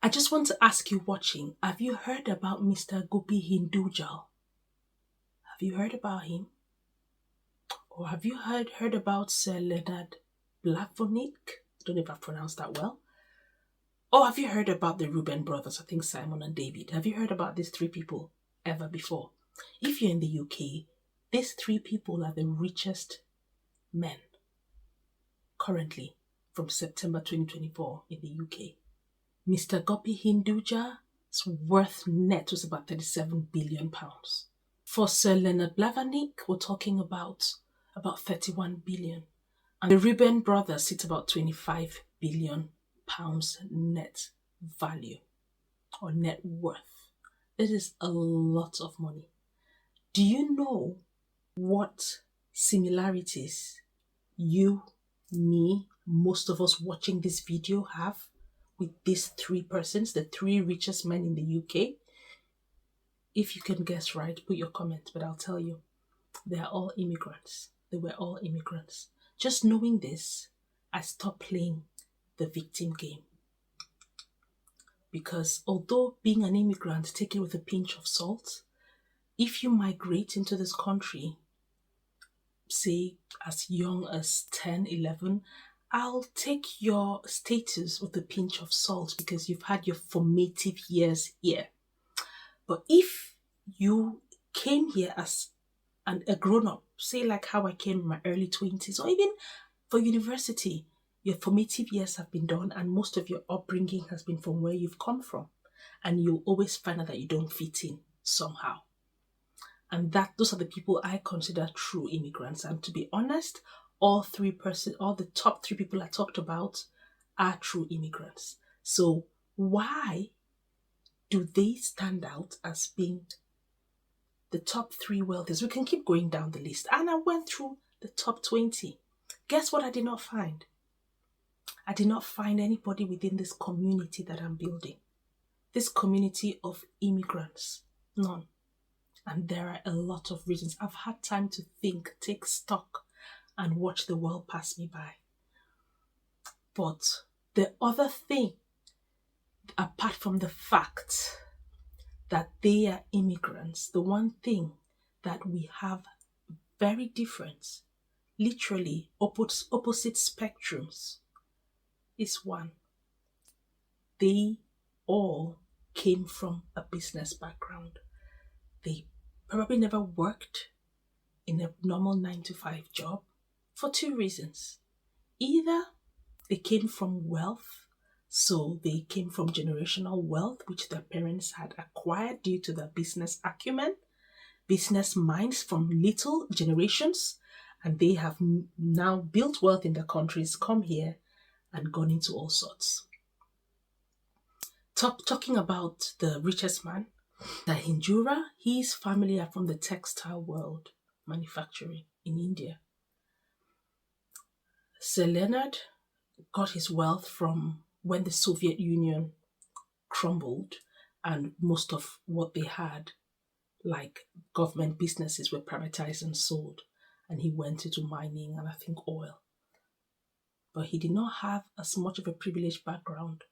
I just want to ask you watching, have you heard about Mr. Gopi Hindujal? Have you heard about him? Or have you heard about Sir Leonard Blavatnik? I don't know if I pronounced that well. Or have you heard about the Reuben brothers? I think Simon and David. Have you heard about these three people ever before? If you're in the UK, these three people are the richest men currently from September 2024 in the UK. Mr. Gopi Hinduja's worth net was about £37 billion. For Sir Leonard Blavatnik, we're talking about 31 billion. And the Reuben brothers sit about 25 billion pounds net value or net worth. It is a lot of money. Do you know what similarities you, me, most of us watching this video have with these three persons, the three richest men in the UK? If you can guess right, put your comment, but I'll tell you, they are all immigrants. They were all immigrants. Just knowing this, I stopped playing the victim game. Because although being an immigrant, take it with a pinch of salt, if you migrate into this country, say as young as 10, 11, I'll take your status with a pinch of salt because you've had your formative years here. But if you came here as a grown-up, say like how I came in my early 20s, or even for university, your formative years have been done and most of your upbringing has been from where you've come from. And you'll always find out that you don't fit in somehow. And those are the people I consider true immigrants. And to be honest, all the top three people I talked about are true immigrants. So why do they stand out as being the top three wealthiest? We can keep going down the list. And I went through the top 20. Guess what I did not find? I did not find anybody within this community that I'm building. This community of immigrants. None. And there are a lot of reasons. I've had time to think, take stock, and watch the world pass me by. But the other thing, apart from the fact that they are immigrants, the one thing that we have very different, literally opposite spectrums, is one. They all came from a business background. They probably never worked in a normal 9-to-5 job for two reasons. Either they came from wealth, so they came from generational wealth, which their parents had acquired due to their business acumen, business minds from little generations, and they have now built wealth in their countries, come here, and gone into all sorts. Talking about the richest man, the Hinjura, his family are from the textile world, manufacturing in India. Sir Leonard got his wealth from when the Soviet Union crumbled and most of what they had, like government businesses, were privatized and sold. And he went into mining and I think oil. But he did not have as much of a privileged background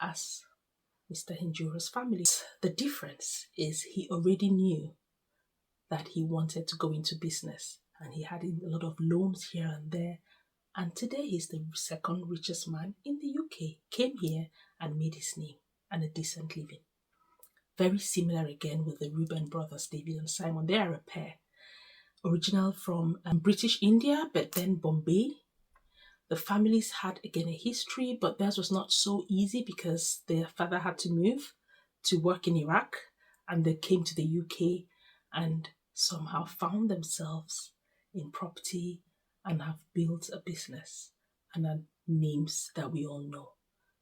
as Mr. Hinjura's family. The difference is he already knew that he wanted to go into business and he had a lot of loans here and there. And today he's the second richest man in the UK. Came here and made his name and a decent living. Very similar again with the Reuben brothers, David and Simon. They are a pair. Original from British India, but then Bombay. The families had again a history, but theirs was not so easy because their father had to move to work in Iraq and they came to the UK and somehow found themselves in property and have built a business and are names that we all know.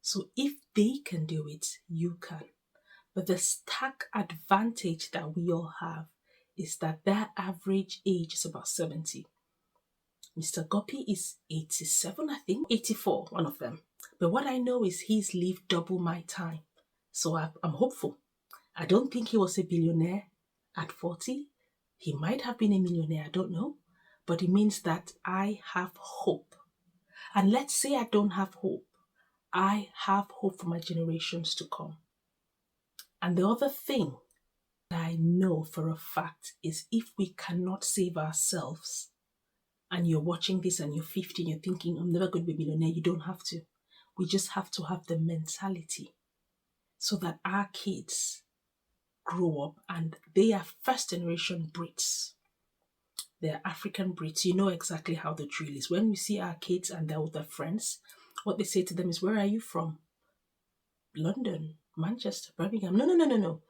So if they can do it, you can. But the stark advantage that we all have is that their average age is about 70. Mr. Gopi is 87, I think, 84, one of them. But what I know is he's lived double my time. So I'm hopeful. I don't think he was a billionaire at 40. He might have been a millionaire, I don't know. But it means that I have hope. And let's say I don't have hope. I have hope for my generations to come. And the other thing that I know for a fact is if we cannot save ourselves, and you're watching this and you're 50 and you're thinking, I'm never going to be a millionaire, you don't have to. We just have to have the mentality so that our kids grow up and they are first generation Brits. They're African Brits. You know exactly how the drill is. When we see our kids and they're with their friends, what they say to them is, where are you from? London, Manchester, Birmingham. No, no, no, no, no.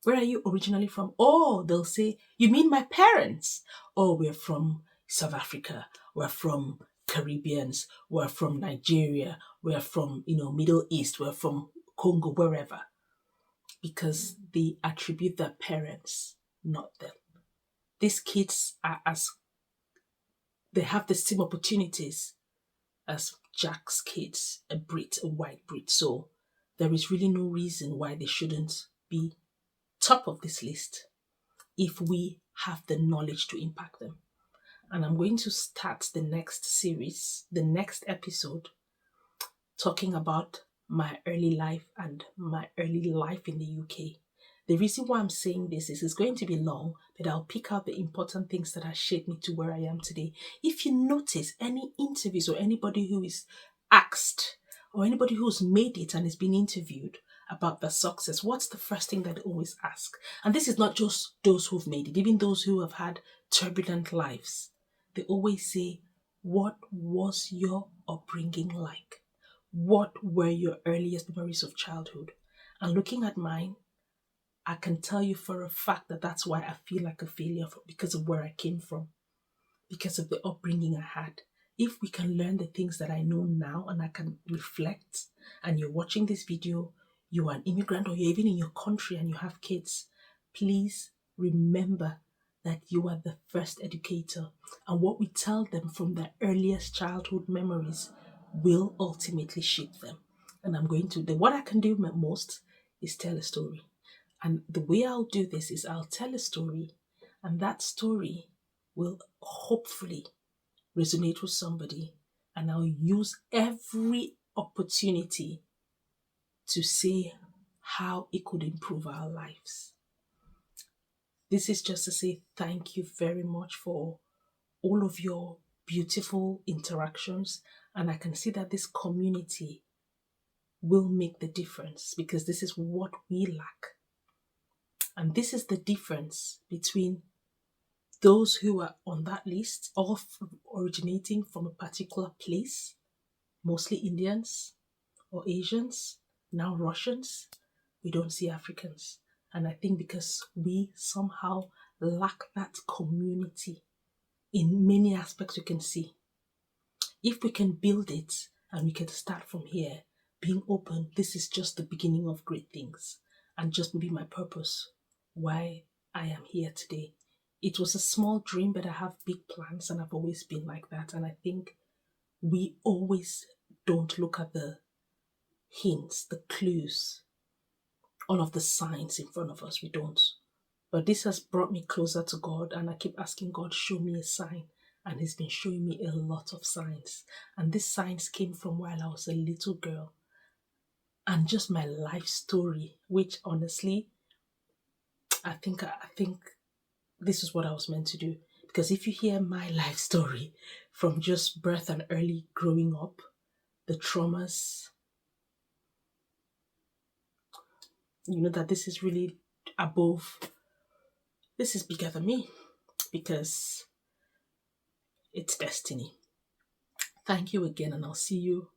Where are you originally from? Oh, they'll say, you mean my parents? Oh, we're from South Africa. We're from Caribbeans. We're from Nigeria. We're from, Middle East. We're from Congo, wherever. Because they attribute their parents, not them. These kids are they have the same opportunities as Jack's kids, a Brit, a white Brit. So there is really no reason why they shouldn't be top of this list if we have the knowledge to impact them. And I'm going to start the next series, the next episode, talking about my early life and my early life in the UK. The reason why I'm saying this is it's going to be long, but I'll pick out the important things that have shaped me to where I am today. If you notice any interviews or anybody who is asked or anybody who's made it and is being interviewed about their success, what's the first thing that they always ask? And this is not just those who've made it, even those who have had turbulent lives. They always say, what was your upbringing like? What were your earliest memories of childhood? And looking at mine, I can tell you for a fact that that's why I feel like a failure because of where I came from, because of the upbringing I had. If we can learn the things that I know now and I can reflect, and you're watching this video, you are an immigrant or you're even in your country and you have kids, please remember that you are the first educator. And what we tell them from their earliest childhood memories will ultimately shape them. And what I can do most is tell a story. And the way I'll do this is I'll tell a story, and that story will hopefully resonate with somebody. And I'll use every opportunity to say how it could improve our lives. This is just to say thank you very much for all of your beautiful interactions. And I can see that this community will make the difference because this is what we lack. And this is the difference between those who are on that list, all originating from a particular place, mostly Indians or Asians, now Russians. We don't see Africans. And I think because we somehow lack that community in many aspects we can see. If we can build it and we can start from here, being open, this is just the beginning of great things and just maybe my purpose, why I am here today. It was a small dream, but I have big plans and I've always been like that. And I think we always don't look at the hints, the clues, all of the signs in front of us. We don't. But this has brought me closer to God, and I keep asking God, show me a sign. And He's been showing me a lot of signs. And these signs came from while I was a little girl. And just my life story, which honestly, I think this is what I was meant to do. Because if you hear my life story from just birth and early growing up, the traumas, you know that this is really this is bigger than me because it's destiny. Thank you again, and I'll see you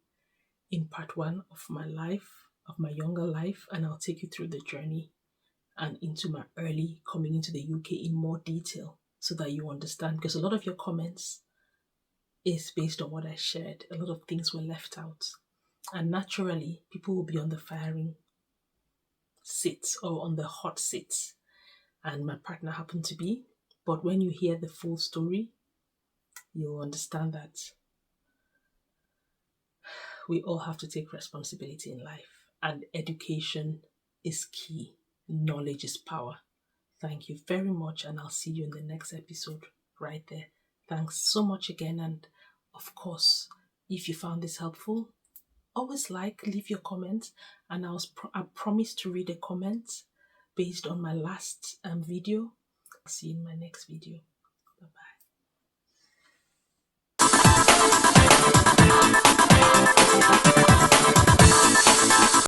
in part 1 of my life, of my younger life, and I'll take you through the journey and into my early coming into the UK in more detail so that you understand, because a lot of your comments is based on what I shared. A lot of things were left out, and naturally people will be on the firing seats or on the hot seats, and my partner happened to be. But when you hear the full story, you'll understand that we all have to take responsibility in life, and education is key. Knowledge is power. Thank you very much, and I'll see you in the next episode right there. Thanks so much again, and of course, if you found this helpful, always leave your comments, and I promise to read a comment based on my last video. See you in my next video.